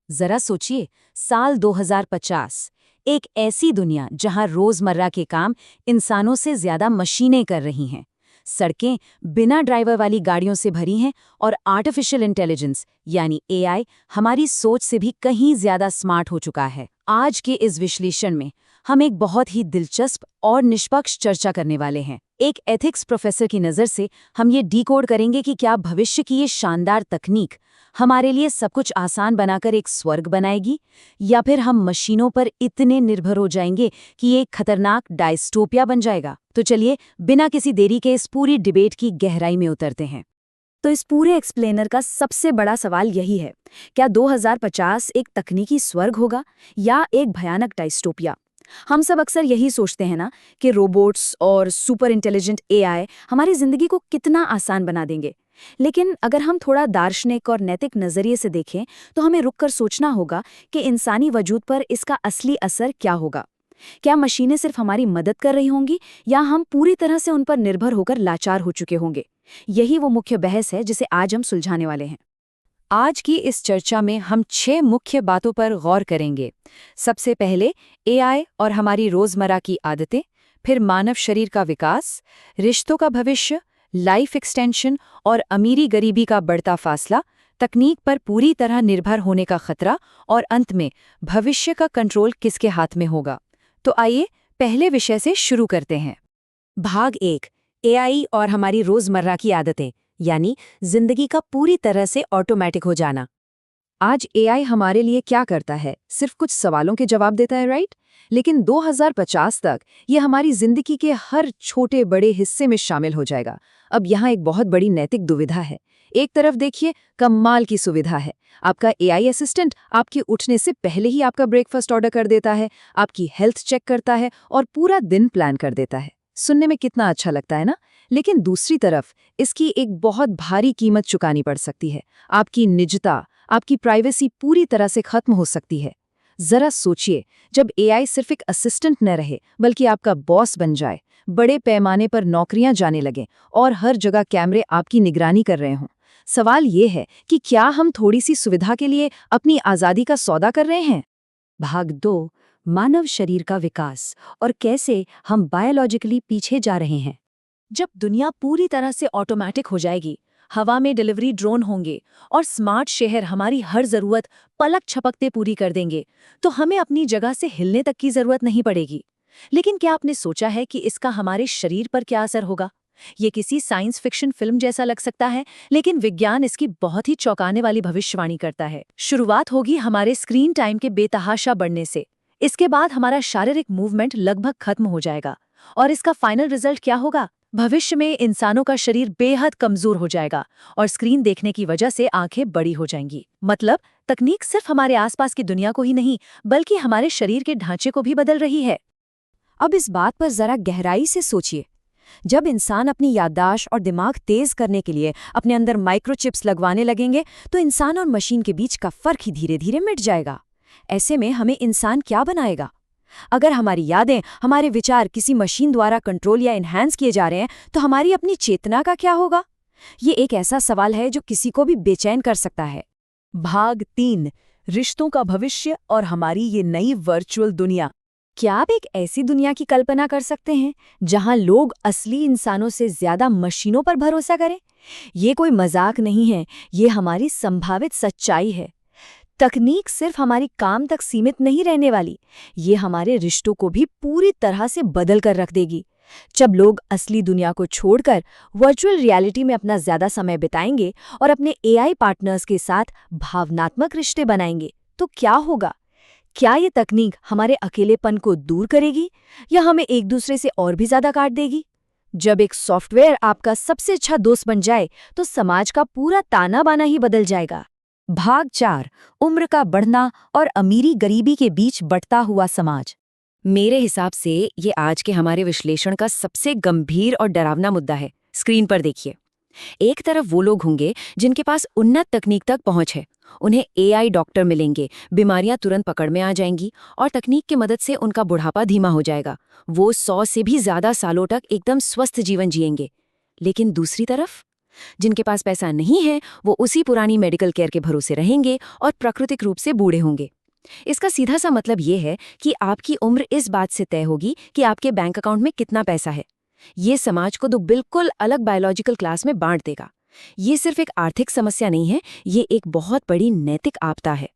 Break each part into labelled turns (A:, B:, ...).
A: जरा सोचिए, साल 2050, एक ऐसी दुनिया जहां रोजमर्रा के काम इंसानों से ज्यादा मशीनें कर रही हैं। सड़कें बिना ड्राइवर वाली गाड़ियों से भरी हैं और आर्टिफिशियल इंटेलिजेंस यानी एआई हमारी सोच से भी कहीं ज्यादा स्मार्ट हो चुका है। आज के इस विश्लेषण में हम एक बहुत ही दिलचस्प और निष्पक्ष चर्चा करने वाले हैं। एक एथिक्स प्रोफेसर की नज़र से हम ये डिकोड करेंगे कि क्या भविष्य की ये शानदार तकनीक हमारे लिए सब कुछ आसान बनाकर एक स्वर्ग बनाएगी, या फिर हम मशीनों पर इतने निर्भर हो जाएंगे कि ये एक खतरनाक डायस्टोपिया बन जाएगा। तो चलिए बिना किसी देरी के इस पूरी डिबेट की गहराई में उतरते हैं।
B: तो इस पूरे एक्सप्लेनर का सबसे बड़ा सवाल यही है, क्या 2050 एक तकनीकी स्वर्ग होगा या एक भयानक डायस्टोपिया? हम सब अक्सर यही सोचते हैं ना कि रोबोट्स और सुपर इंटेलिजेंट एआई हमारी जिंदगी को कितना आसान बना देंगे। लेकिन अगर हम थोड़ा दार्शनिक और नैतिक नजरिए से देखें तो हमें रुककर सोचना होगा कि इंसानी वजूद पर इसका असली असर क्या होगा। क्या मशीनें सिर्फ हमारी मदद कर रही होंगी या हम पूरी तरह से उन पर निर्भर होकर लाचार हो चुके होंगे? यही वो मुख्य बहस है जिसे आज हम सुलझाने वाले हैं।
A: आज की इस चर्चा में हम 6 मुख्य बातों पर गौर करेंगे। सबसे पहले एआई और हमारी रोजमर्रा की आदतें, फिर मानव शरीर का विकास, रिश्तों का भविष्य, लाइफ एक्सटेंशन और अमीरी गरीबी का बढ़ता फासला, तकनीक पर पूरी तरह निर्भर होने का खतरा, और अंत में भविष्य का कंट्रोल किसके हाथ में होगा। तो आइए पहले विषय से शुरू करते हैं। भाग 1, एआई और हमारी रोजमर्रा की आदतें, यानी जिंदगी का पूरी तरह से ऑटोमेटिक हो जाना। आज एआई हमारे लिए क्या करता है? सिर्फ कुछ सवालों के जवाब देता है, राइट? लेकिन 2050 तक ये हमारी जिंदगी के हर छोटे बड़े हिस्से में शामिल हो जाएगा। अब यहाँ एक बहुत बड़ी नैतिक दुविधा है। एक तरफ देखिए, कमाल की सुविधा है। आपका एआई असिस्टेंट आपके उठने से पहले ही आपका ब्रेकफास्ट ऑर्डर कर देता है, आपकी हेल्थ चेक करता है और पूरा दिन प्लान कर देता है। सुनने में कितना अच्छा लगता है ना? लेकिन दूसरी तरफ इसकी एक बहुत भारी कीमत चुकानी पड़ सकती है। आपकी निजता, आपकी प्राइवेसी पूरी तरह से खत्म हो सकती है। जरा सोचिए, जब एआई सिर्फ एक असिस्टेंट न रहे बल्कि आपका बॉस बन जाए, बड़े पैमाने पर नौकरियां जाने लगें और हर जगह कैमरे आपकी निगरानी कर रहे हों। सवाल ये है कि क्या हम थोड़ी सी सुविधा के लिए अपनी आज़ादी का सौदा कर रहे हैं? भाग 2, मानव शरीर का विकास और कैसे हम बायोलॉजिकली पीछे जा रहे हैं।
B: जब दुनिया पूरी तरह से ऑटोमेटिक हो जाएगी, हवा में डिलीवरी ड्रोन होंगे और स्मार्ट शहर हमारी हर जरूरत पलक झपकते पूरी कर देंगे, तो हमें अपनी जगह से हिलने तक की जरूरत नहीं पड़ेगी। लेकिन क्या आपने सोचा है कि इसका हमारे शरीर पर क्या असर होगा? ये किसी साइंस फिक्शन फिल्म जैसा लग सकता है, लेकिन विज्ञान इसकी बहुत ही चौंकाने वाली भविष्यवाणी करता है। शुरुआत होगी हमारे स्क्रीन टाइम के बेतहाशा बढ़ने से। इसके बाद हमारा शारीरिक मूवमेंट लगभग खत्म हो जाएगा और इसका फाइनल रिजल्ट क्या होगा? भविष्य में इंसानों का शरीर बेहद कमजोर हो जाएगा और स्क्रीन देखने की वजह से आंखें बड़ी हो जाएंगी। मतलब तकनीक सिर्फ हमारे आसपास की दुनिया को ही नहीं बल्कि हमारे शरीर के ढांचे को भी बदल रही है।
A: अब इस बात पर जरा गहराई से सोचिए। जब इंसान अपनी याददाश्त और दिमाग तेज करने के लिए अपने अंदर माइक्रोचिप्स लगवाने लगेंगे, तो इंसान और मशीन के बीच का फर्क ही धीरे धीरे मिट जाएगा। ऐसे में हमें इंसान क्या बनाएगा? अगर हमारी यादें, हमारे विचार किसी मशीन द्वारा कंट्रोल या इन्हांस किए जा रहे हैं, तो हमारी अपनी चेतना का क्या होगा? ये एक ऐसा सवाल है जो किसी को भी बेचैन कर सकता है।
B: भाग 3, रिश्तों का भविष्य और हमारी ये नई वर्चुअल दुनिया।
A: क्या आप एक ऐसी दुनिया की कल्पना कर सकते हैं जहां लोग असली इंसानों से ज्यादा मशीनों पर भरोसा करें? ये कोई मजाक नहीं है, ये हमारी संभावित सच्चाई है। तकनीक सिर्फ हमारी काम तक सीमित नहीं रहने वाली, ये हमारे रिश्तों को भी पूरी तरह से बदल कर रख देगी। जब लोग असली दुनिया को छोड़कर वर्चुअल रियलिटी में अपना ज्यादा समय बिताएंगे और अपने एआई पार्टनर्स के साथ भावनात्मक रिश्ते बनाएंगे, तो क्या होगा? क्या ये तकनीक हमारे अकेलेपन को दूर करेगी या हमें एक दूसरे से और भी ज्यादा काट देगी? जब एक सॉफ्टवेयर आपका सबसे अच्छा दोस्त बन जाए, तो समाज का पूरा ताना बाना ही बदल जाएगा। भाग 4, उम्र का बढ़ना और अमीरी गरीबी के बीच बढ़ता हुआ समाज। मेरे हिसाब से ये आज के हमारे विश्लेषण का सबसे गंभीर और डरावना मुद्दा है। स्क्रीन पर देखिए, एक तरफ वो लोग होंगे जिनके पास उन्नत तकनीक तक पहुंच है। उन्हें एआई डॉक्टर मिलेंगे, बीमारियां तुरंत पकड़ में आ जाएंगी और तकनीक की मदद से उनका बुढ़ापा धीमा हो जाएगा। वो 100 से भी ज्यादा सालों तक एकदम स्वस्थ जीवन जिएंगे। लेकिन दूसरी तरफ जिनके पास पैसा नहीं है वो उसी पुरानी मेडिकल केयर के भरोसे रहेंगे और प्राकृतिक रूप से बूढ़े होंगे। इसका सीधा सा मतलब ये है कि आपकी उम्र इस बात से तय होगी कि आपके बैंक अकाउंट में कितना पैसा है। ये समाज को दो बिल्कुल अलग बायोलॉजिकल क्लास में बांट देगा। ये सिर्फ एक आर्थिक समस्या नहीं है, ये एक बहुत बड़ी नैतिक आपदा है।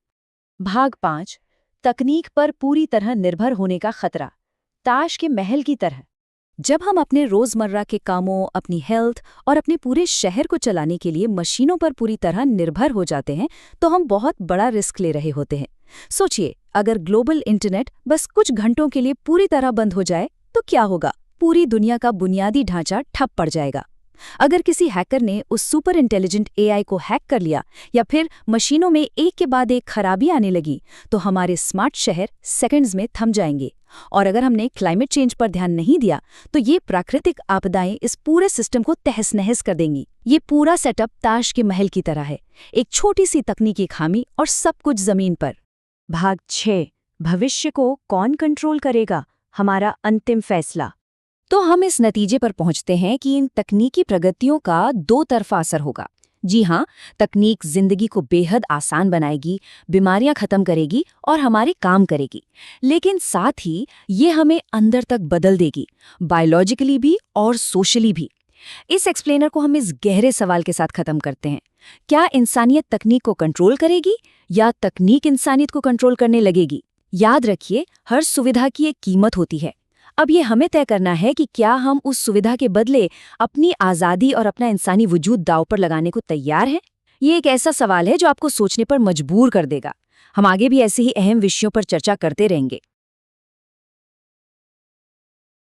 B: भाग 5 तकनीक पर पूरी तरह निर्भर होने का खतरा। ताश के महल की तरह। जब हम अपने रोजमर्रा के कामों, अपनी हेल्थ और अपने पूरे शहर को चलाने के लिए मशीनों पर पूरी तरह निर्भर हो जाते हैं तो हम बहुत बड़ा रिस्क ले रहे होते हैं। सोचिए, अगर ग्लोबल इंटरनेट बस कुछ घंटों के लिए पूरी तरह बंद हो जाए तो क्या होगा? पूरी दुनिया का बुनियादी ढांचा ठप पड़ जाएगा। अगर किसी हैकर ने उस सुपर इंटेलिजेंट एआई को हैक कर लिया या फिर मशीनों में एक के बाद एक खराबी आने लगी तो हमारे स्मार्ट शहर सेकंड्स में थम जाएंगे। और अगर हमने क्लाइमेट चेंज पर ध्यान नहीं दिया तो ये प्राकृतिक आपदाएं इस पूरे सिस्टम को तहस नहस कर देंगी। ये पूरा सेटअप ताश के महल की तरह है, एक छोटी सी तकनीकी खामी और सब कुछ जमीन पर। भाग 6 भविष्य को कौन कंट्रोल करेगा? हमारा अंतिम फैसला। तो हम इस नतीजे पर पहुंचते हैं कि इन तकनीकी प्रगतियों का दो तरफा असर होगा। जी हाँ, तकनीक जिंदगी को बेहद आसान बनाएगी, बीमारियां खत्म करेगी और हमारे काम करेगी, लेकिन साथ ही ये हमें अंदर तक बदल देगी, बायोलॉजिकली भी और सोशली भी। इस एक्सप्लेनर को हम इस गहरे सवाल के साथ खत्म करते हैं। क्या इंसानियत तकनीक को कंट्रोल करेगी या तकनीक इंसानियत को कंट्रोल करने लगेगी? याद रखिए, हर सुविधा की एक कीमत होती है। अब ये हमें तय करना है कि क्या हम उस सुविधा के बदले अपनी आज़ादी और अपना इंसानी वजूद दांव पर लगाने को तैयार हैं। ये एक ऐसा सवाल है जो आपको सोचने पर मजबूर कर देगा। हम आगे भी ऐसे ही अहम विषयों पर चर्चा करते रहेंगे।